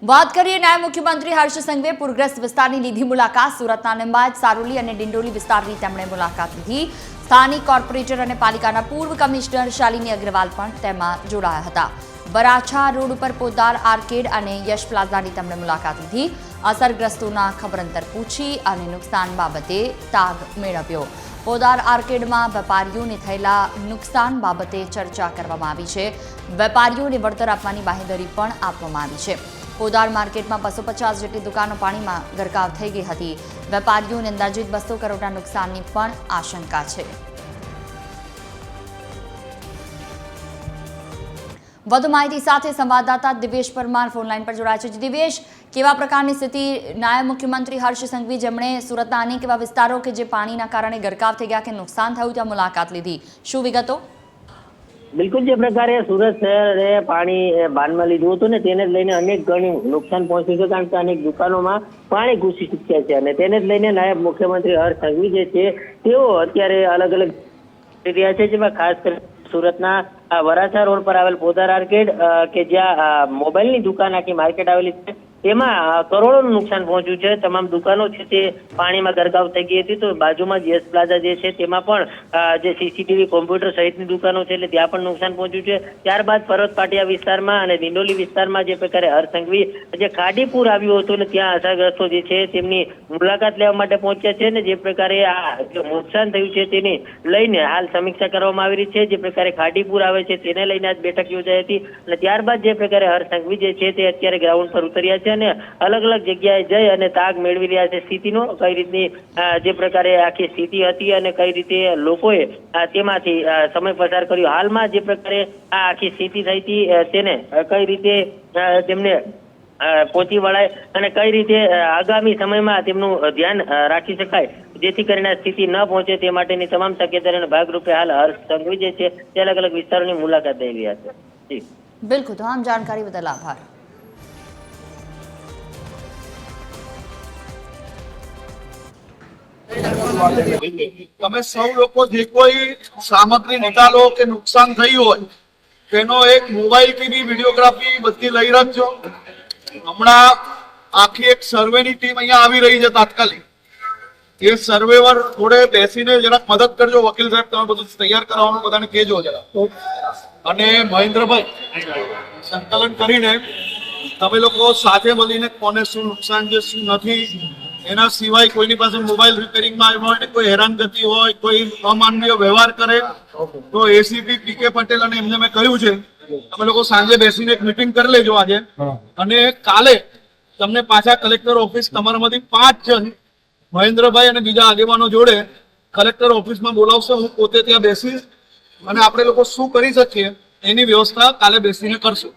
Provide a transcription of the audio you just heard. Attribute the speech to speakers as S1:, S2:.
S1: વાત કરીએ નાયબ મુખ્યમંત્રી હર્ષ સંઘવીએ પૂરગ્રસ્ત વિસ્તારની લીધી મુલાકાત। સુરતના નિંબાજ, સારોલી અને ડિંડોલી વિસ્તારની તેમણે મુલાકાત લીધી। સ્થાનિક કોર્પોરેટર અને પાલિકાના પૂર્વ કમિશનર શાલિની અગ્રવાલ પણ તેમાં જોડાયા હતા। વરાછા રોડ ઉપર પોદાર આર્કેડ અને યશ પ્લાઝાની તેમણે મુલાકાત લીધી। અસરગ્રસ્તોના ખબરંતર પૂછી અને નુકસાન બાબતે તાગ મેળવ્યો। પોદાર આર્કેડમાં વેપારીઓને થયેલા નુકસાન બાબતે ચર્ચા કરવામાં આવી છે। વેપારીઓને વળતર આપવાની બાહેંધરી પણ આપવામાં આવી છે। પોદાર માર્કેટમાં 250 જેટલી દુકાનો પાણીમાં ગરકાવ થઈ ગઈ હતી। વેપારીઓને અંદાજિત 200 કરોડના નુકસાનની પણ આશંકા છે। વધુ માહિતી સાથે સંવાદદાતા દિવેશ પરમાર ફોનલાઈન પર જોડાયા છે। દિવેશ, કેવા પ્રકારની સ્થિતિ? નાયબ મુખ્યમંત્રી હર્ષ સંઘવી જેમણે સુરતના અનેક એવા વિસ્તારો કે જે પાણીના કારણે ગરકાવ થઈ ગયા કે નુકસાન થયું ત્યાં મુલાકાત લીધી, શું વિગતો?
S2: બિલકુલ, જે પ્રકારે સુરત શહેરે પાણી બાનમાં લીધું હતું ને તેને જ લઈને અનેક ઘણું નુકસાન પહોંચ્યું છે, કારણ કે અનેક દુકાનોમાં પાણી ઘૂસી ચૂક્યા છે અને તેને જ લઈને નાયબ મુખ્યમંત્રી હર્ષ સંઘવી જે છે તેઓ અત્યારે અલગ અલગ રહ્યા છે, જેમાં ખાસ કરીને સુરતના વરાછા રોડ પર આવેલ પોદાર આર્કેડ કે જ્યાં મોબાઈલની દુકાન આખી માર્કેટ આવેલી છે તેમાં કરોડોનું નુકસાન પહોંચ્યું છે। તમામ દુકાનો છે તે પાણીમાં ગરકાવ થઈ ગઈ હતી। તો બાજુમાં જ યશ પ્લાઝા જે છે તેમાં પણ જે સીસીટીવી કોમ્પ્યુટર સહિતની દુકાનો છે એટલે ત્યાં પણ નુકસાન પહોંચ્યું છે। ત્યારબાદ પર્વત પાટિયા વિસ્તારમાં અને દિંડોલી વિસ્તારમાં જે પ્રકારે હર્ષ સંઘવી જે ખાડીપુર આવ્યું હતું ને ત્યાં અસરગ્રસ્તો જે છે તેમની મુલાકાત લેવા માટે પહોંચ્યા છે ને જે પ્રકારે આ નુકસાન થયું છે તેને લઈને હાલ સમીક્ષા કરવામાં આવી રહી છે। જે પ્રકારે ખાડીપુર આવે છે તેને લઈને આજ બેઠક યોજાઈ હતી અને ત્યારબાદ જે પ્રકારે હર્ષ સંઘવી જે છે તે અત્યારે ગ્રાઉન્ડ પર ઉતર્યા છે અને અલગ અલગ જગ્યાએ જઈ અને તાગ મેળવી રહ્યા છે સ્થિતિનો, કઈ રીતની જે પ્રકારે આખી સ્થિતિ હતી અને કઈ રીતે લોકોએ તેમાંથી સમય પસાર કર્યો। હાલમાં જે પ્રકારે આ આખી સ્થિતિ થઈ હતી તેને કઈ રીતે તેમને પહોંચી વળાય અને કઈ રીતે આગામી સમયમાં તેમનું ધ્યાન રાખી શકાય જેથી કરીને સ્થિતિ ન પહોંચે તે માટેની તમામ તકેદારીના ભાગરૂપે હાલ હર્ષ સંઘવી જે છે તે અલગ અલગ વિસ્તારોની મુલાકાત લઈ રહ્યા છે।
S1: બિલકુલ, તમામ જાણકારી બદલ આભાર।
S3: તમે સૌ લોકો જે કોઈ સામગ્રી નિકાલો કે નુકસાન થયું હોય તેનો એક મોબાઈલથી બી વિડીયોગ્રાફી બધી લઈ રાખજો। હમણાં આખી એક સર્વેની ટીમ અહીંયા આવી રહી છે તાત્કાલિક। એ સર્વેવર થોડે બેસીને જરાક મદદ કરજો। વકીલ સાહેબ તમે બધું તૈયાર કરાવવાનું બધાને કહેજો જરા। અને મહેન્દ્રભાઈ સંકલન કરીને તમે લોકો સાથે મળીને કોને શું નુકસાન છે શું નથી, એના સિવાય કોઈની પાસે મોબાઈલ રિપેરિંગમાં આવ્યો હોય, કોઈ હેરાનગતિ હોય, કોઈ અમાનવીય વ્યવહાર કરે તો એસીપી પીકે પટેલ અને એમને મેં કહ્યું છે તમે લોકો સાંજે બેસીને એક મીટિંગ કરી લેજો આજે। અને કાલે તમને પાછા કલેક્ટર ઓફિસ તમારામાંથી 5 જણ મહેન્દ્રભાઈ અને બીજા આગેવાનો જોડે કલેક્ટર ઓફિસમાં બોલાવશે। હું પોતે ત્યાં બેસીશ અને આપણે લોકો શું કરી શકીએ એની વ્યવસ્થા કાલે બેસીને કરશું।